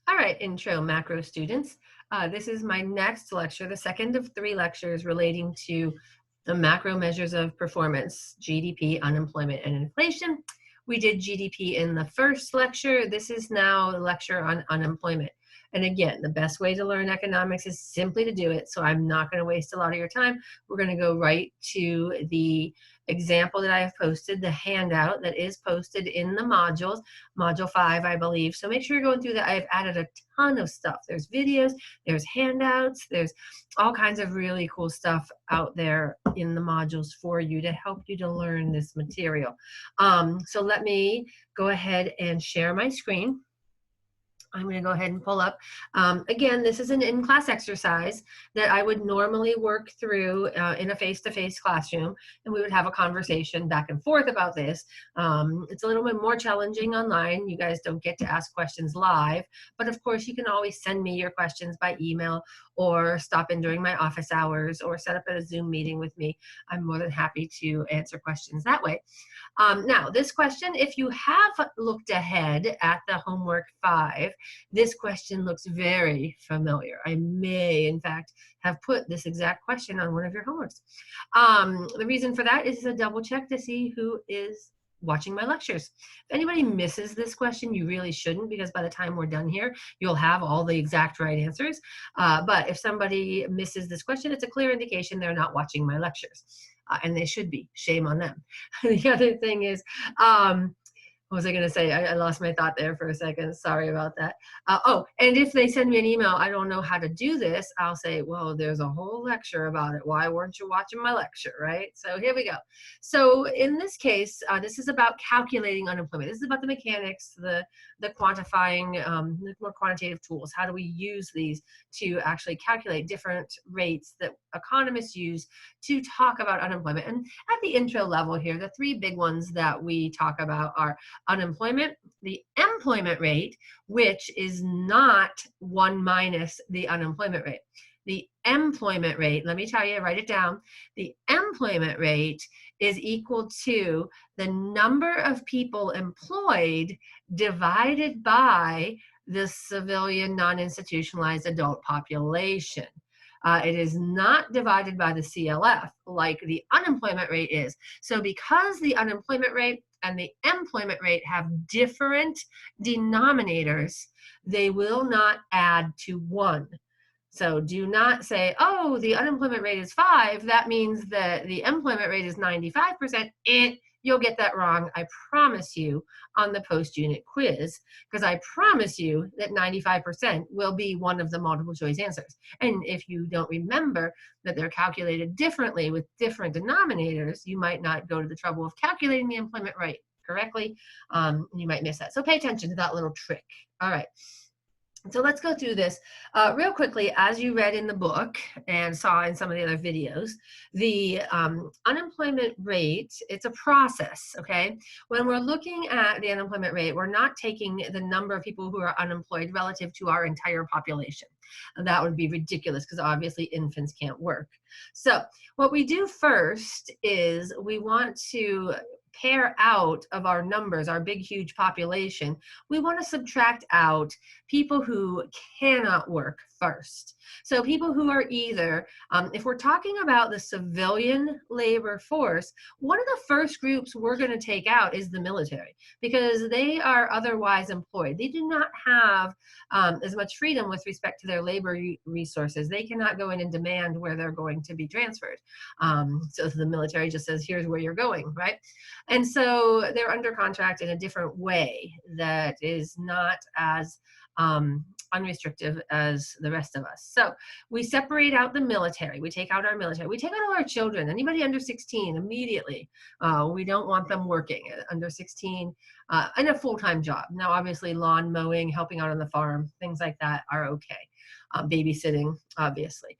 All right, intro macro students. This is my next lecture, the second of 3 lectures relating to the macro measures of performance, GDP, unemployment, and inflation. We did GDP in the first lecture. This is now a lecture on unemployment. And again, the best way to learn economics is simply to do it. So I'm not going to waste a lot of your time. We're going to go right to the example that I have posted, the handout that is posted in the modules, module 5, I believe. So make sure you're going through that. I've added a ton of stuff. There's videos, there's handouts, there's all kinds of really cool stuff out there in the modules for you to help you to learn this material. So let me go ahead and share my screen. I'm going to go ahead and pull up. Again, this is an in-class exercise that I would normally work through in a face-to-face classroom, and we would have a conversation back and forth about this. It's a little bit more challenging online. You guys don't get to ask questions live, but of course you can always send me your questions by email or stop in during my office hours or set up a Zoom meeting with me. I'm more than happy to answer questions that way. Now, this question, if you have looked ahead at the homework 5, this question looks very familiar. I may, in fact, have put this exact question on one of your homeworks. The reason for that is to double check to see who is watching my lectures. If anybody misses this question, you really shouldn't, because by the time we're done here, you'll have all the exact right answers. But if somebody misses this question, it's a clear indication they're not watching my lectures. And they should be. Shame on them. The other thing is, what was I going to say? I lost my thought there for a second. Sorry about that. Oh, and if they send me an email, I don't know how to do this, I'll say, well, there's a whole lecture about it. Why weren't you watching my lecture, right? So here we go. So in this case, this is about calculating unemployment. This is about the mechanics, the quantifying, the more quantitative tools. How do we use these to actually calculate different rates that economists use to talk about unemployment? And at the intro level here, the 3 big ones that we talk about are unemployment, the employment rate, which is not 1 minus the unemployment rate. The employment rate, let me tell you, write it down. The employment rate is equal to the number of people employed divided by the civilian non-institutionalized adult population. It is not divided by the CLF like the unemployment rate is. So because the unemployment rate and the employment rate have different denominators, they will not add to 1. So do not say, oh, the unemployment rate is 5. That means that the employment rate is 95%. You'll get that wrong, I promise you, on the post-unit quiz, because I promise you that 95% will be one of the multiple choice answers. And if you don't remember that they're calculated differently with different denominators, you might not go to the trouble of calculating the employment rate correctly. You might miss that. So pay attention to that little trick. All right. So let's go through this real quickly. As you read in the book and saw in some of the other videos, the unemployment rate, it's a process, okay? When we're looking at the unemployment rate, we're not taking the number of people who are unemployed relative to our entire population. And that would be ridiculous, because obviously infants can't work. So what we do first is we want to pair out of our numbers, our big, huge population, we want to subtract out people who cannot work first. So people who are either, if we're talking about the civilian labor force, one of the first groups we're going to take out is the military, because they are otherwise employed. They do not have as much freedom with respect to their labor resources. They cannot go in and demand where they're going to be transferred. So the military just says, here's where you're going, right? And so they're under contract in a different way that is not as unrestrictive as the rest of us. So we separate out the military. We take out our military. We take out all our children. Anybody under 16 immediately. We don't want them working under 16 in a full-time job. Now, obviously, lawn mowing, helping out on the farm, things like that are okay. Babysitting, obviously.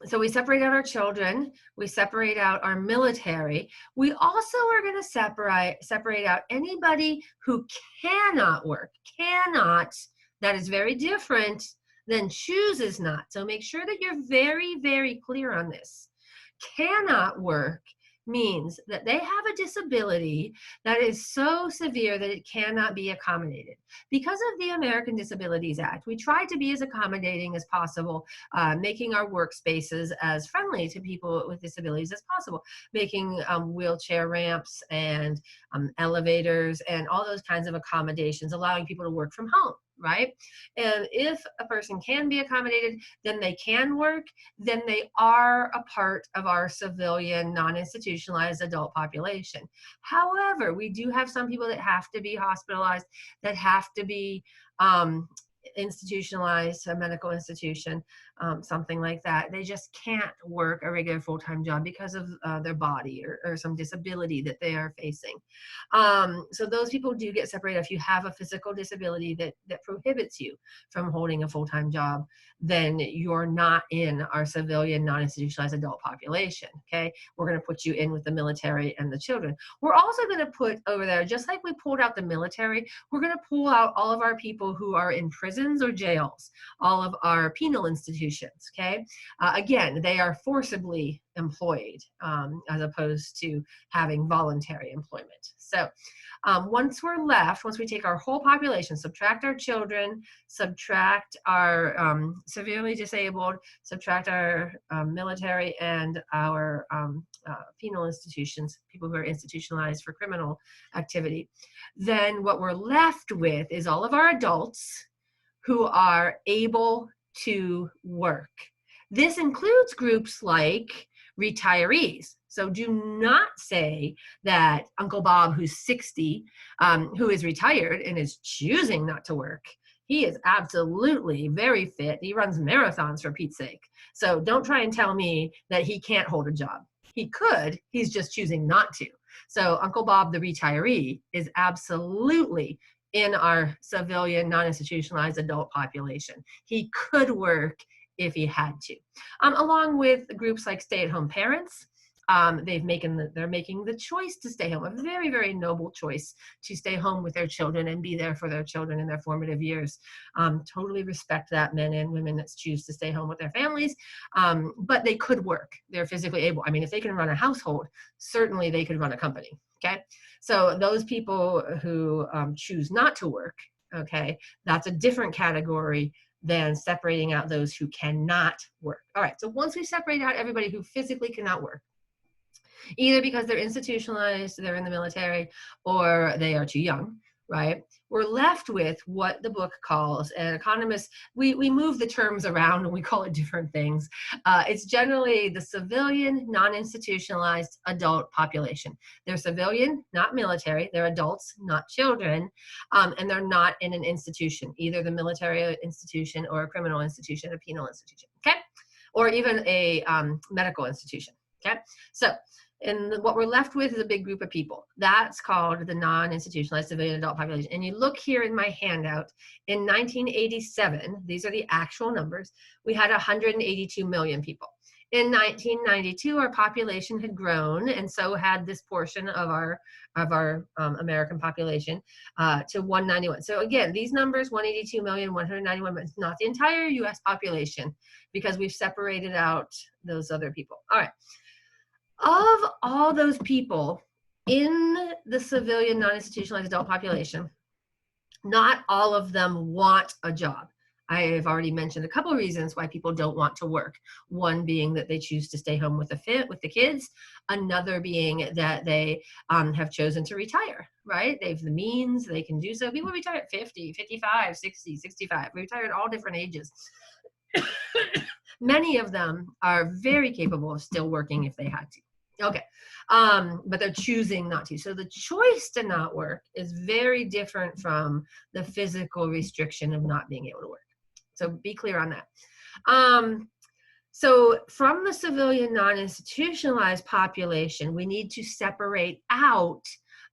So we separate out our children, we separate out our military. We also are going to separate out anybody who cannot work. Cannot, that is very different than chooses not. So make sure that you're very, very clear on this. Cannot work means that they have a disability that is so severe that it cannot be accommodated. Because of the American Disabilities Act, we try to be as accommodating as possible, making our workspaces as friendly to people with disabilities as possible, making wheelchair ramps and elevators and all those kinds of accommodations, allowing people to work from home, right? And if a person can be accommodated, then they can work, then they are a part of our civilian, non-institutionalized adult population. However, we do have some people that have to be hospitalized, that have to be institutionalized to a medical institution, something like that. They just can't work a regular full-time job because of their body or some disability that they are facing. So those people do get separated. If you have a physical disability that prohibits you from holding a full-time job, then you're not in our civilian non-institutionalized adult population, okay? We're gonna put you in with the military and the children. We're also gonna put over there, just like we pulled out the military, we're gonna pull out all of our people who are in prisons or jails, all of our penal institutions, okay? Again, they are forcibly employed as opposed to having voluntary employment. So once we take our whole population, subtract our children, subtract our severely disabled, subtract our military and our penal institutions, people who are institutionalized for criminal activity, then what we're left with is all of our adults who are able to work. This includes groups like retirees. So do not say that Uncle Bob, who's 60, who is retired and is choosing not to work, he is absolutely very fit. He runs marathons, for Pete's sake. So don't try and tell me that he can't hold a job. He could, he's just choosing not to. So Uncle Bob, the retiree, is absolutely in our civilian, non-institutionalized adult population. He could work if he had to. Along with groups like stay-at-home parents, they're making the choice to stay home, a very, very noble choice to stay home with their children and be there for their children in their formative years. Totally respect that, men and women that choose to stay home with their families, but they could work. They're physically able. I mean, if they can run a household, certainly they could run a company, okay? So those people who choose not to work, okay, that's a different category than separating out those who cannot work. All right, so once we separate out everybody who physically cannot work, either because they're institutionalized, they're in the military, or they are too young, right? We're left with what the book calls, and economists, we move the terms around and we call it different things. It's generally the civilian, non-institutionalized adult population. They're civilian, not military. They're adults, not children, and they're not in an institution, either the military institution or a criminal institution, a penal institution, okay? Or even a medical institution, okay? So, and what we're left with is a big group of people. That's called the non-institutionalized civilian adult population. And you look here in my handout, in 1987, these are the actual numbers, we had 182 million people. In 1992, our population had grown, and so had this portion of our American population to 191. So again, these numbers, 182 million, 191, but it's not the entire US population because we've separated out those other people. All right. Of all those people in the civilian non-institutionalized adult population, not all of them want a job. I have already mentioned a couple of reasons why people don't want to work. One being that they choose to stay home with the kids. Another being that they have chosen to retire, right? They have the means, they can do so. People retire at 50, 55, 60, 65. We retire at all different ages. Many of them are very capable of still working if they had to. Okay, but they're choosing not to. So the choice to not work is very different from the physical restriction of not being able to work. So be clear on that. So from the civilian non-institutionalized population, we need to separate out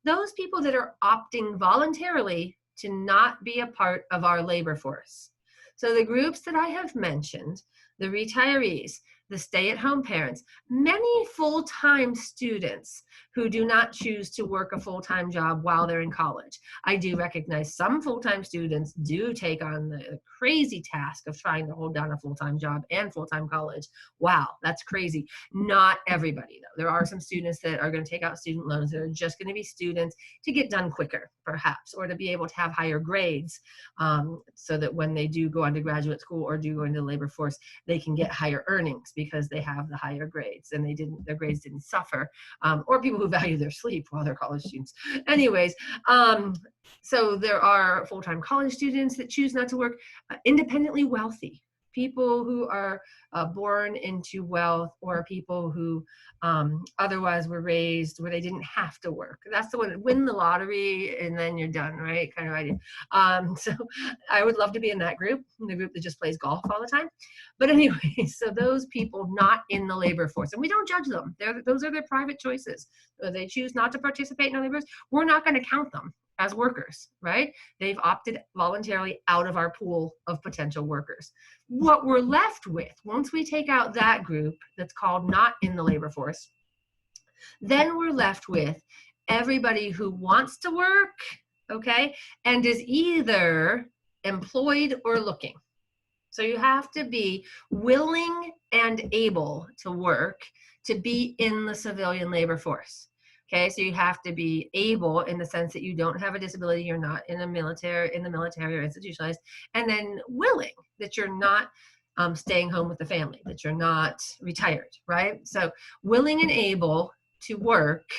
those people that are opting voluntarily to not be a part of our labor force. So the groups that I have mentioned, the retirees, the stay-at-home parents, many full-time students who do not choose to work a full-time job while they're in college. I do recognize some full-time students do take on the crazy task of trying to hold down a full-time job and full-time college. Wow, that's crazy. Not everybody, though. There are some students that are going to take out student loans that are just going to be students to get done quicker, perhaps, or to be able to have higher grades, so that when they do go on to graduate school or do go into the labor force, they can get higher earnings because they have the higher grades and their grades didn't suffer, or people who value their sleep while they're college students. Anyways, so there are full-time college students that choose not to work, independently wealthy, people who are born into wealth, or people who otherwise were raised where they didn't have to work. That's the one, win the lottery and then you're done, right? Kind of idea. So I would love to be in that group, the group that just plays golf all the time. But anyway, so those people not in the labor force, and we don't judge them. Those are their private choices. They choose not to participate in our labor force. We're not going to count them as workers, right? They've opted voluntarily out of our pool of potential workers. What we're left with, once we take out that group that's called not in the labor force, then we're left with everybody who wants to work, okay, and is either employed or looking. So you have to be willing and able to work to be in the civilian labor force. Okay, so you have to be able in the sense that you don't have a disability, you're not in the military or institutionalized, and then willing, that you're not staying home with the family, that you're not retired, right? So willing and able to work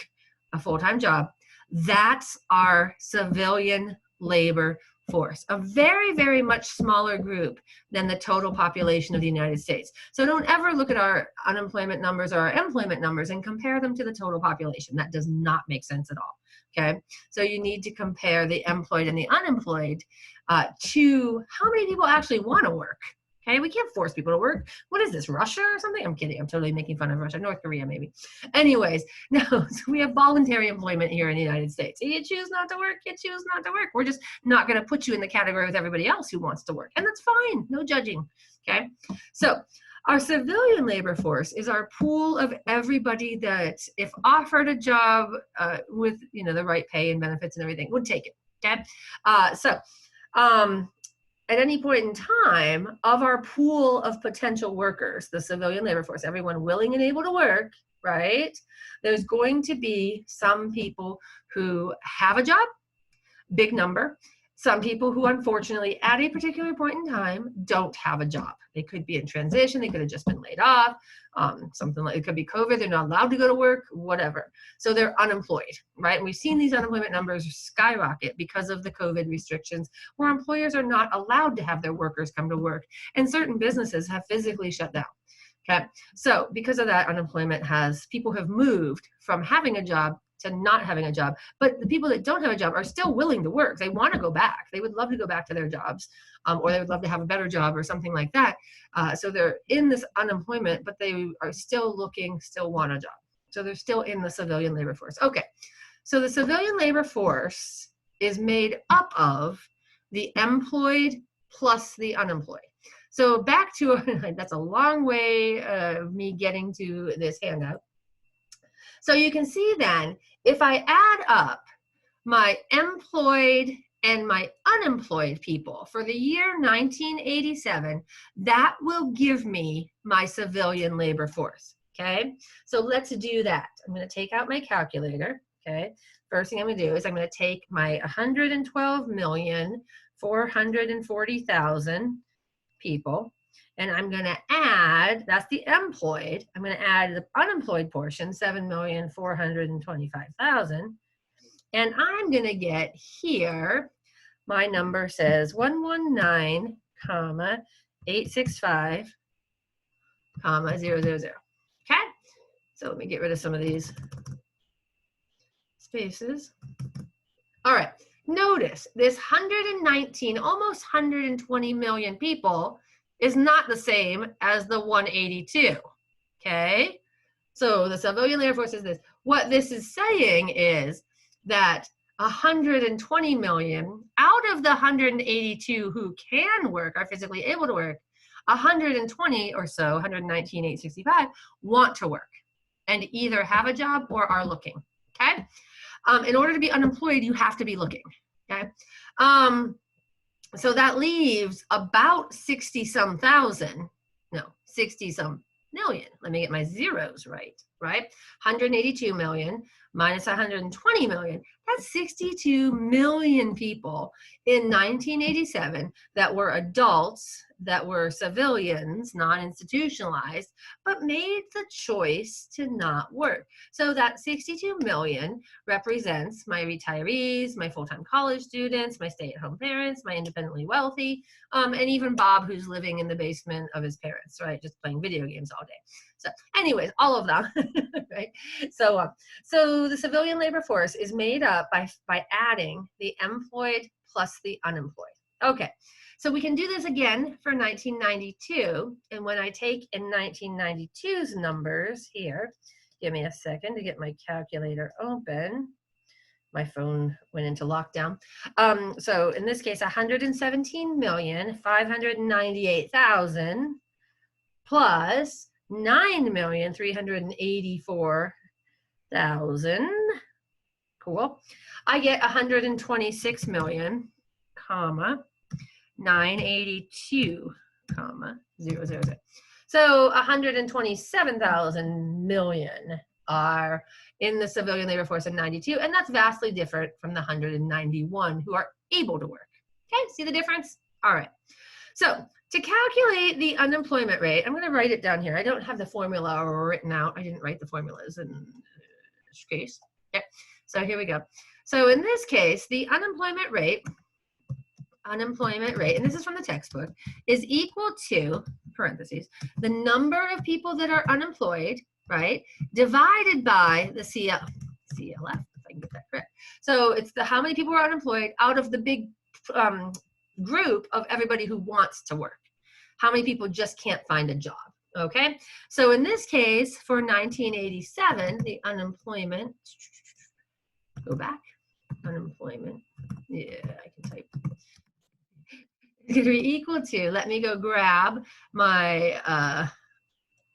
a full-time job, that's our civilian labor force, a very, very much smaller group than the total population of the United States. So don't ever look at our unemployment numbers or our employment numbers and compare them to the total population. That does not make sense at all, okay? So you need to compare the employed and the unemployed to how many people actually want to work. Okay, we can't force people to work. What is this, Russia or something? I'm kidding. I'm totally making fun of Russia. North Korea, maybe. Anyways, no, so we have voluntary employment here in the United States. You choose not to work, you choose not to work. We're just not going to put you in the category with everybody else who wants to work. And that's fine. No judging. Okay, so our civilian labor force is our pool of everybody that, if offered a job with the right pay and benefits and everything, would take it. Okay, at any point in time, of our pool of potential workers, the civilian labor force, everyone willing and able to work, right? There's going to be some people who have a job, big number. Some people who, unfortunately, at a particular point in time, don't have a job. They could be in transition. They could have just been laid off. Something like, it could be COVID. They're not allowed to go to work, whatever. So they're unemployed, right? And we've seen these unemployment numbers skyrocket because of the COVID restrictions, where employers are not allowed to have their workers come to work. And certain businesses have physically shut down. Okay, so because of that, unemployment people have moved from having a job to not having a job. But the people that don't have a job are still willing to work. They want to go back. They would love to go back to their jobs, or they would love to have a better job or something like that. So they're in this unemployment, but they are still looking, still want a job. So they're still in the civilian labor force. Okay, so the civilian labor force is made up of the employed plus the unemployed. So back to, that's a long way of me getting to this handout. So you can see then, if I add up my employed and my unemployed people for the year 1987, that will give me my civilian labor force, okay? So let's do that. I'm gonna take out my calculator, okay? First thing I'm gonna do is I'm gonna take my 112,440,000 people, and I'm going to add, that's the employed, I'm going to add the unemployed portion, 7,425,000, and I'm going to get here, my number says 119,865,000. Okay, so let me get rid of some of these spaces. All right, notice this 119, almost 120 million people is not the same as the 182, okay? So the civilian labor force is this. What this is saying is that 120 million out of the 182 who can work, are physically able to work, 120 or so, 119,865, want to work and either have a job or are looking, okay? In order to be unemployed, you have to be looking, okay? So that leaves about 60-some thousand, no, 60-some million. Let me get my zeros right? 182 million minus 120 million. That's 62 million people in 1987 that were adults, that were civilians, non-institutionalized, but made the choice to not work. So that 62 million represents my retirees, my full-time college students, my stay-at-home parents, my independently wealthy, and even Bob, who's living in the basement of his parents, right? Just playing video games all day. So anyways, all of them, right? So the civilian labor force is made up by adding the employed plus the unemployed. Okay, so we can do this again for 1992. And when I take in 1992's numbers here, give me a second to get my calculator open. My phone went into lockdown. So in this case, 117,598,000 plus 9,384,000. Cool. I get 126 million, comma, 982, comma, 000. So 127,000 million are in the civilian labor force in 92, and that's vastly different from the 191 who are able to work. Okay, see the difference? All right. So to calculate the unemployment rate, I'm going to write it down here. I don't have the formula written out. I didn't write the formulas in this case. Okay, so here we go. So in this case, the unemployment rate, and this is from the textbook, is equal to, parentheses, the number of people that are unemployed, right, divided by the CLF, if I can get that correct. So it's how many people are unemployed out of the big group of everybody who wants to work. How many people just can't find a job, okay? So in this case, for 1987, the unemployment, go back, unemployment, yeah, I can type. It's going to be equal to, let me go grab my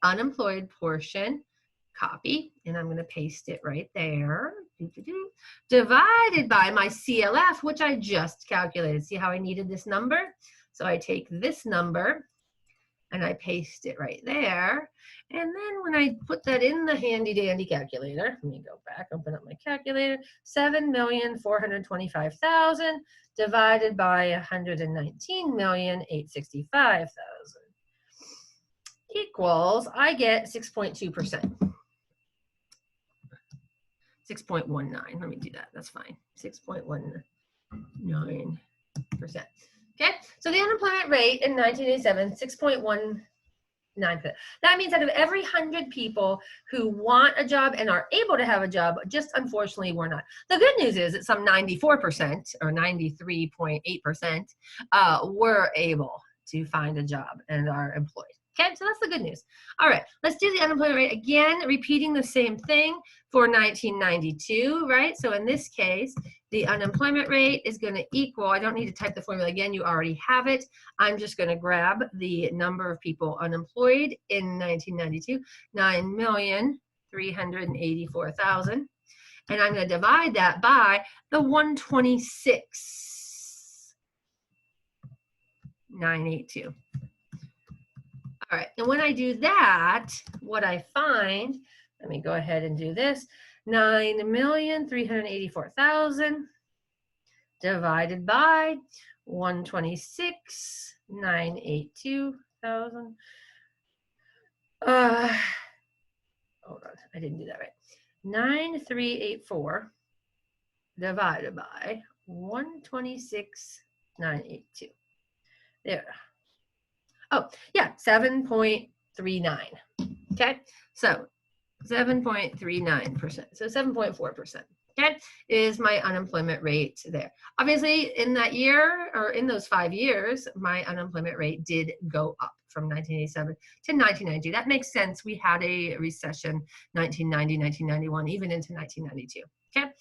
unemployed portion, copy, and I'm going to paste it right there, divided by my CLF, which I just calculated. See how I needed this number? So I take this number and I paste it right there. And then when I put that in the handy dandy calculator, let me go back, open up my calculator, 7,425,000 divided by 119,865,000 equals, I get 6.2%. 6.19, let me do that, that's fine, 6.19%. Okay, so the unemployment rate in 1987, 6.19%. That means out of every 100 people who want a job and are able to have a job, just unfortunately we're not. The good news is that some 94% or 93.8% were able to find a job and are employed. Okay, so that's the good news. All right, let's do the unemployment rate again, repeating the same thing for 1992, right? So in this case, the unemployment rate is going to equal, I don't need to type the formula again, you already have it. I'm just going to grab the number of people unemployed in 1992, 9,384,000, and I'm going to divide that by the 126,982. All right, and when I do that, what I find, let me go ahead and do this, 9,384,000 divided by 126,982,000. Hold on, I didn't do that right. 9,384 divided by 126,982. There. Oh, yeah, 7.39. Okay, so 7.39%. So 7.4%. Okay, is my unemployment rate there. Obviously, in that year or in those 5 years, my unemployment rate did go up from 1987 to 1992. That makes sense. We had a recession 1990, 1991, even into 1992. Okay,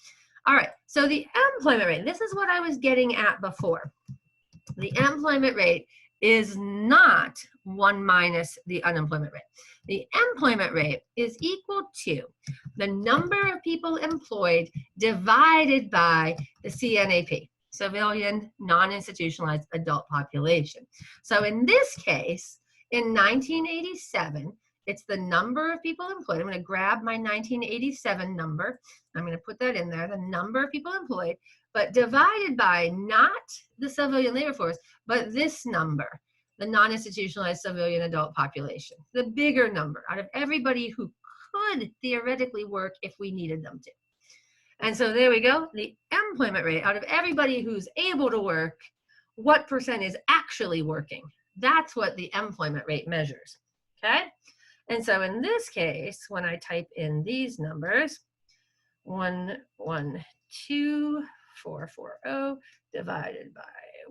all right. So the employment rate, this is what I was getting at before. The employment rate is not 1 minus the unemployment rate. The employment rate is equal to the number of people employed divided by the CNAP, civilian non-institutionalized adult population. So in this case, in 1987, it's the number of people employed. I'm going to grab my 1987 number. I'm going to put that in there, the number of people employed, but divided by not the civilian labor force, but this number, the non-institutionalized civilian adult population, the bigger number out of everybody who could theoretically work if we needed them to. And so there we go, the employment rate out of everybody who's able to work, what percent is actually working? That's what the employment rate measures, okay? And so in this case, when I type in these numbers, 112,440 divided by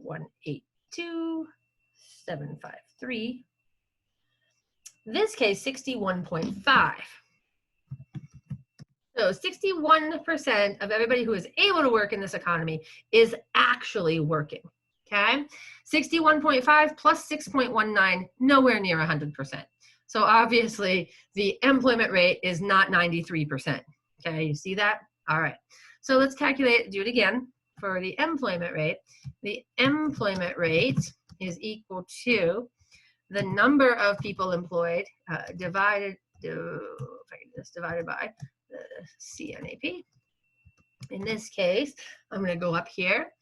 182,753, this case 61.5. So 61% of everybody who is able to work in this economy is actually working, okay? 61.5 plus 6.19, nowhere near 100%. So obviously the employment rate is not 93%, okay? You see that? All right, so let's calculate, do it again for the employment rate. The employment rate is equal to the number of people employed divided by the CNAP. In this case, I'm going to go up here,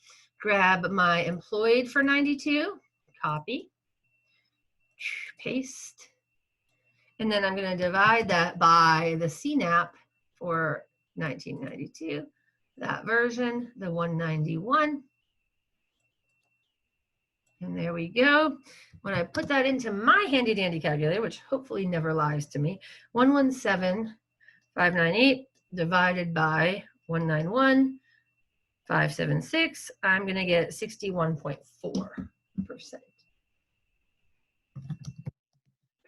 grab my employed for 92, copy, paste, and then I'm going to divide that by the CNAP for 1992, that version, the 191. And there we go. When I put that into my handy dandy calculator, which hopefully never lies to me, 117,598 divided by 191,576, I'm going to get 61.4%.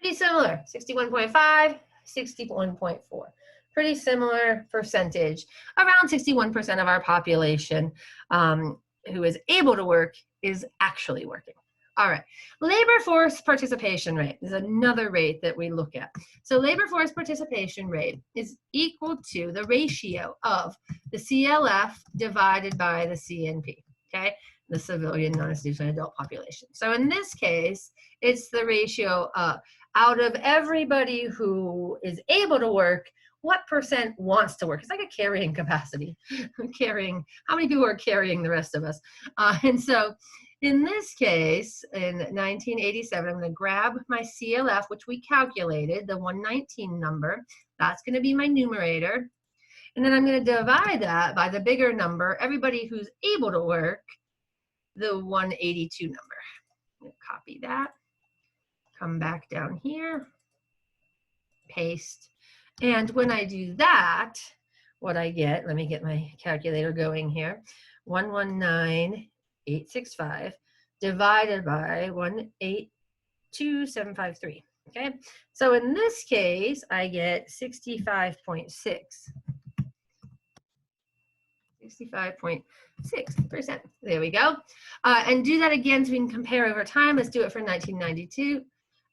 Pretty similar, 61.5, 61.4. Pretty similar percentage. Around 61% of our population who is able to work is actually working. All right, labor force participation rate is another rate that we look at. So labor force participation rate is equal to the ratio of the CLF divided by the CNP, okay? The civilian non-institutional adult population. So in this case, it's the ratio out of everybody who is able to work, what percent wants to work? It's like a carrying capacity. Carrying, how many people are carrying the rest of us? And so in this case, in 1987, I'm going to grab my CLF, which we calculated, the 119 number. That's going to be my numerator. And then I'm going to divide that by the bigger number, everybody who's able to work, the 182 number. I'm going to copy that, come back down here, paste. And when I do that, what I get, let me get my calculator going here, 119,865 divided by 182,753. Okay, so in this case, I get 65.6. 65.6%. There we go. And do that again so we can compare over time. Let's do it for 1992.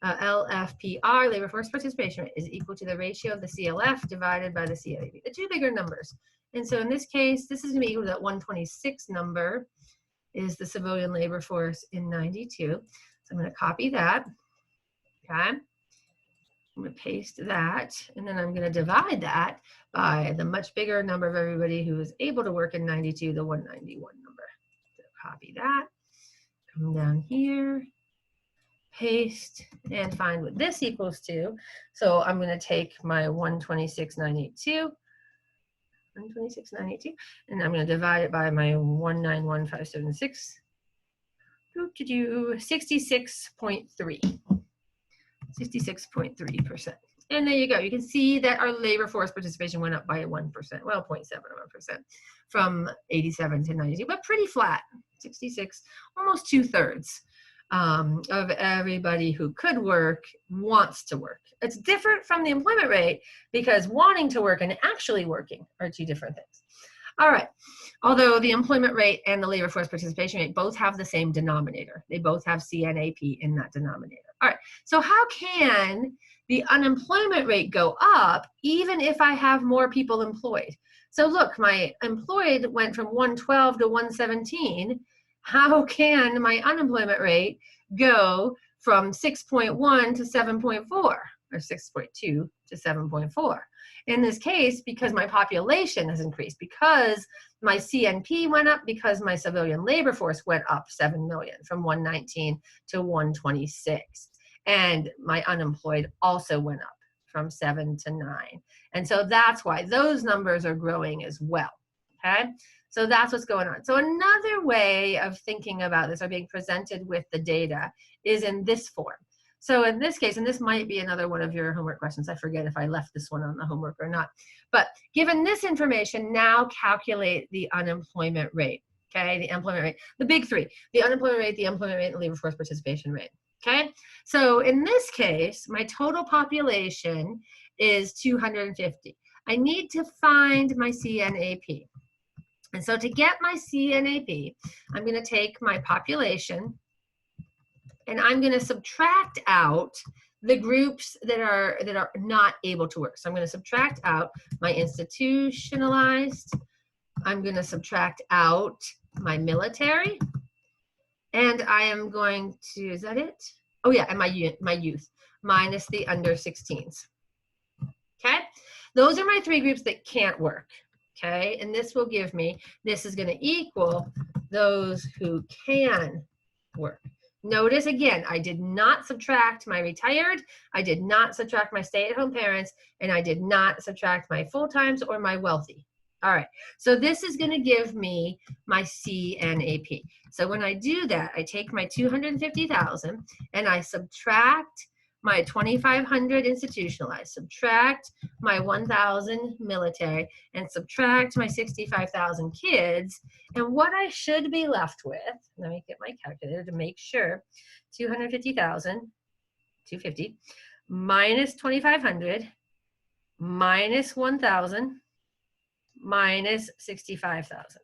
LFPR, labor force participation rate, is equal to the ratio of the CLF divided by the CNAP, the two bigger numbers. And so in this case, this is going to be equal to that 126 number is the civilian labor force in 92. So I'm going to copy that. Okay. I'm going to paste that, and then I'm going to divide that by the much bigger number of everybody who is able to work in 92, the 191 number. So copy that, come down here, paste, and find what this equals to. So I'm going to take my 126,982, and I'm going to divide it by my 191,576, 66.3. 66.3%. And there you go. You can see that our labor force participation went up by 1%, well, 0.71% from 87 to 92, but pretty flat, 66, almost 2/3 of everybody who could work wants to work. It's different from the employment rate because wanting to work and actually working are two different things. All right. Although the employment rate and the labor force participation rate both have the same denominator. They both have CNAP in that denominator. All right. So how can the unemployment rate go up even if I have more people employed? So look, my employed went from 112 to 117. How can my unemployment rate go from 6.1 to 7.4 or 6.2 to 7.4? In this case, because my population has increased, because my CNP went up, because my civilian labor force went up 7 million from 119 to 126. And my unemployed also went up from 7 to 9. And so that's why those numbers are growing as well, okay? So that's what's going on. So another way of thinking about this or being presented with the data is in this form. So in this case, and this might be another one of your homework questions, I forget if I left this one on the homework or not, but given this information, now calculate the unemployment rate, okay? The employment rate, the big three, the unemployment rate, the employment rate, and the labor force participation rate, okay? So in this case, my total population is 250. I need to find my CNAP. And so to get my CNAP, I'm gonna take my population, and I'm going to subtract out the groups that are not able to work. So I'm going to subtract out my institutionalized. I'm going to subtract out my military. And I am going to, is that it? Oh yeah, and my youth, minus the under 16s. Okay? Those are my three groups that can't work. Okay? And this will give me, this is going to equal those who can work. Notice again, I did not subtract my retired, I did not subtract my stay-at-home parents, and I did not subtract my full-times or my wealthy. All right, so this is going to give me my CNAP. So when I do that, I take my 250,000 and I subtract my 2,500 institutionalized, subtract my 1,000 military, and subtract my 65,000 kids. And what I should be left with, let me get my calculator to make sure, 250,000, 250, minus 2,500, minus 1,000, minus 65,000.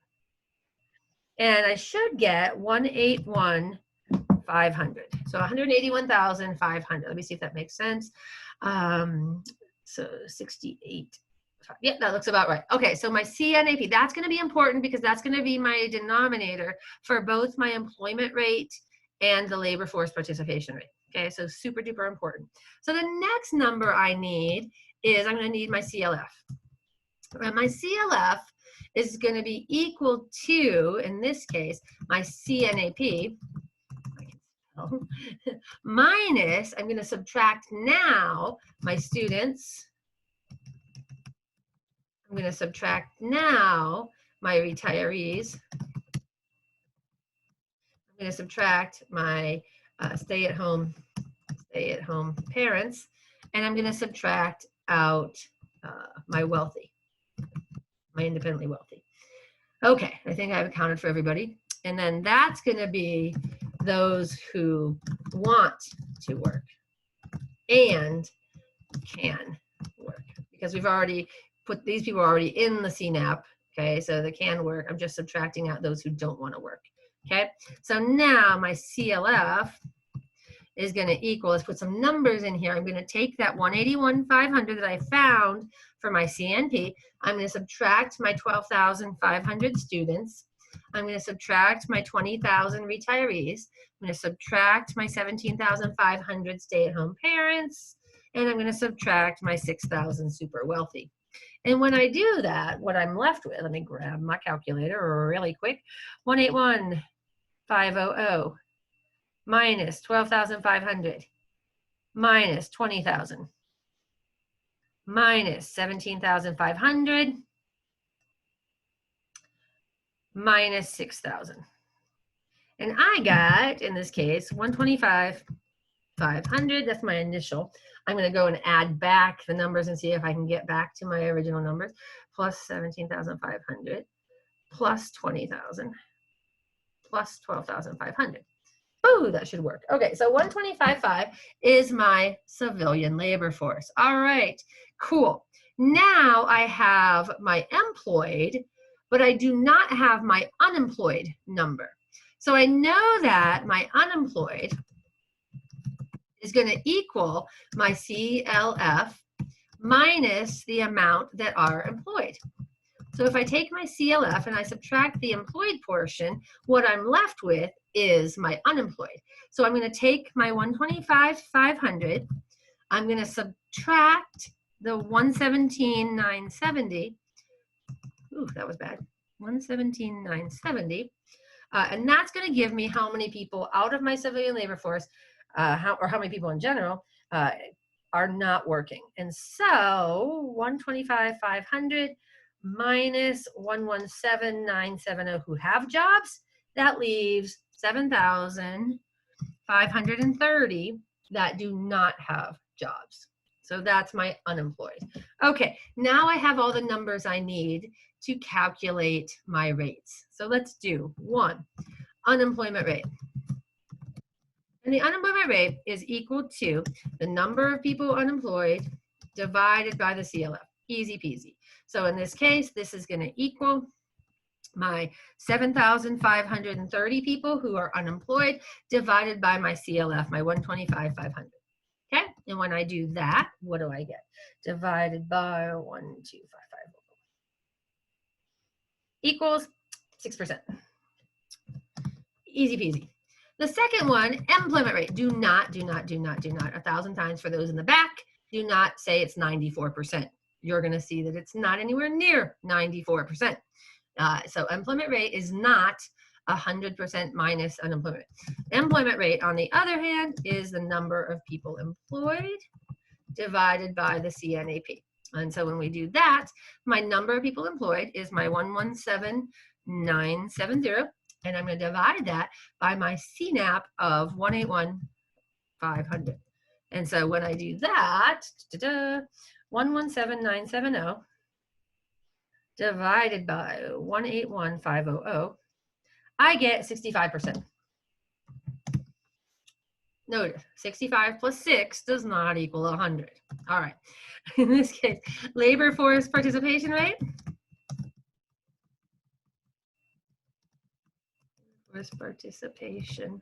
And I should get 181,500. So 181,500. Let me see if that makes sense. So 68. Yeah, that looks about right. Okay, so my CNAP, that's going to be important because that's going to be my denominator for both my employment rate and the labor force participation rate. Okay, so super duper important. So the next number I need is I'm going to need my CLF. And my CLF is going to be equal to, in this case, my CNAP, minus, I'm going to subtract now my students. I'm going to subtract now my retirees. I'm going to subtract my stay-at-home parents, and I'm going to subtract out my wealthy, my independently wealthy. Okay, I think I've accounted for everybody. And then that's going to be those who want to work and can work, because we've already put these people already in the CNAP. Okay, so they can work. I'm just subtracting out those who don't want to work. Okay, so now my CLF is going to equal, let's put some numbers in here. I'm going to take that 181,500 that I found for my CNP. I'm going to subtract my 12,500 students. I'm going to subtract my 20,000 retirees. I'm going to subtract my 17,500 stay-at-home parents. And I'm going to subtract my 6,000 super wealthy. And when I do that, what I'm left with, let me grab my calculator really quick. 181,500 minus 12,500 minus 20,000 minus 17,500 minus 6,000. And I got, in this case, 125,500. That's my initial. I'm going to go and add back the numbers and see if I can get back to my original numbers. Plus 17,500 plus 20,000 plus 12,500. Oh, that should work. Okay, so 125.5 is my civilian labor force. All right, cool. Now I have my employed but I do not have my unemployed number. So I know that my unemployed is going to equal my CLF minus the amount that are employed. So if I take my CLF and I subtract the employed portion, what I'm left with is my unemployed. So I'm going to take my 125,500, I'm going to subtract the 117,970. Ooh, that was bad. 117,970. And that's going to give me how many people out of my civilian labor force, how many people in general, are not working. And so 125,500 minus 117,970 who have jobs, that leaves 7,530 that do not have jobs. So that's my unemployed. Okay, now I have all the numbers I need to calculate my rates. So let's do one, unemployment rate. And the unemployment rate is equal to the number of people unemployed divided by the CLF. Easy peasy. So in this case, this is going to equal my 7,530 people who are unemployed divided by my CLF, my 125,500. Okay, and when I do that, what do I get? Divided by 125,500 equals 6%. Easy peasy. The second one, employment rate. Do not, 1,000 times for those in the back, do not say it's 94%. You're going to see that it's not anywhere near 94%. So employment rate is not 100% minus unemployment. Employment rate, on the other hand, is the number of people employed divided by the CNAP. And so when we do that, my number of people employed is my 117,970, and I'm going to divide that by my CNAP of 181,500. And so when I do that, 117,970 divided by 181,500, I get 65%. Notice 65 plus 6 does not equal 100. All right. In this case, labor force participation rate. Force participation.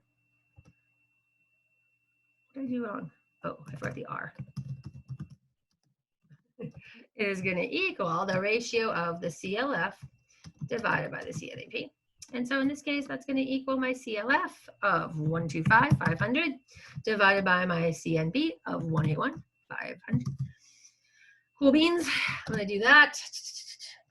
What did I do wrong? Oh, I forgot the R. Is going to equal the ratio of the CLF divided by the CNAP. And so in this case, that's going to equal my CLF of 125,500 divided by my CNP of 181,500. Cool beans. I'm going to do that.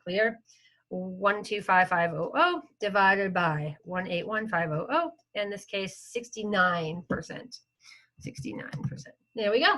Clear. 125,500 divided by 181,500. In this case, 69%. 69%. There we go.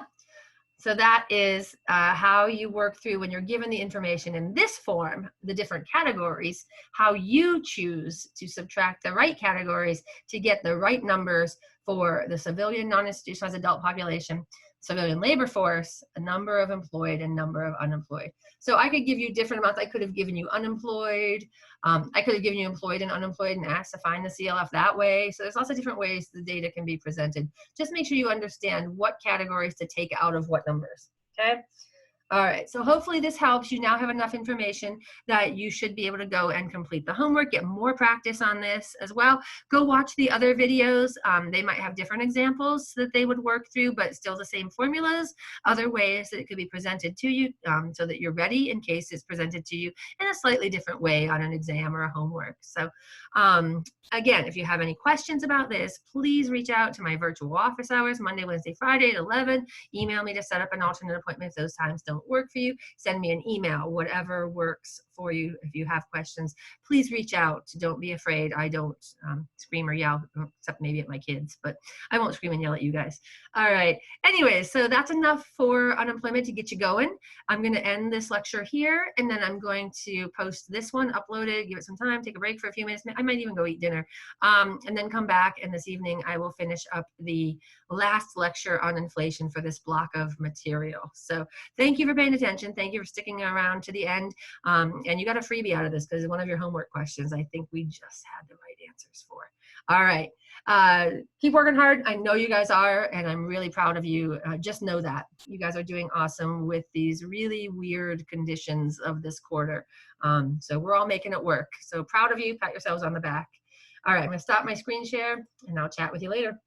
So that is how you work through, when you're given the information in this form, the different categories, how you choose to subtract the right categories to get the right numbers for the civilian non-institutionalized adult population, civilian labor force, a number of employed and number of unemployed. So I could give you different amounts. I could have given you unemployed. I could have given you employed and unemployed and asked to find the CLF that way. So there's lots of different ways the data can be presented. Just make sure you understand what categories to take out of what numbers, okay? All right, so hopefully this helps. You now have enough information that you should be able to go and complete the homework, get more practice on this as well. Go watch the other videos. They might have different examples that they would work through, but still the same formulas, other ways that it could be presented to you so that you're ready in case it's presented to you in a slightly different way on an exam or a homework. So again, if you have any questions about this, please reach out to my virtual office hours, Monday, Wednesday, Friday at 11. Email me to set up an alternate appointment if those times don't work for you. Send me an email, whatever works for you. If you have questions, please reach out. Don't be afraid. I don't scream or yell, except maybe at my kids, but I won't scream and yell at you guys. All right. Anyways, so that's enough for unemployment to get you going. I'm going to end this lecture here, and then I'm going to post this one, upload it, give it some time, take a break for a few minutes. I might even go eat dinner, and then come back, and this evening I will finish up the last lecture on inflation for this block of material. So thank you for paying attention. Thank you for sticking around to the end. And you got a freebie out of this because one of your homework questions I think we just had the right answers for. All right. Keep working hard. I know you guys are, and I'm really proud of you. Just know that. You guys are doing awesome with these really weird conditions of this quarter. So we're all making it work. So proud of you. Pat yourselves on the back. All right, I'm going to stop my screen share, and I'll chat with you later.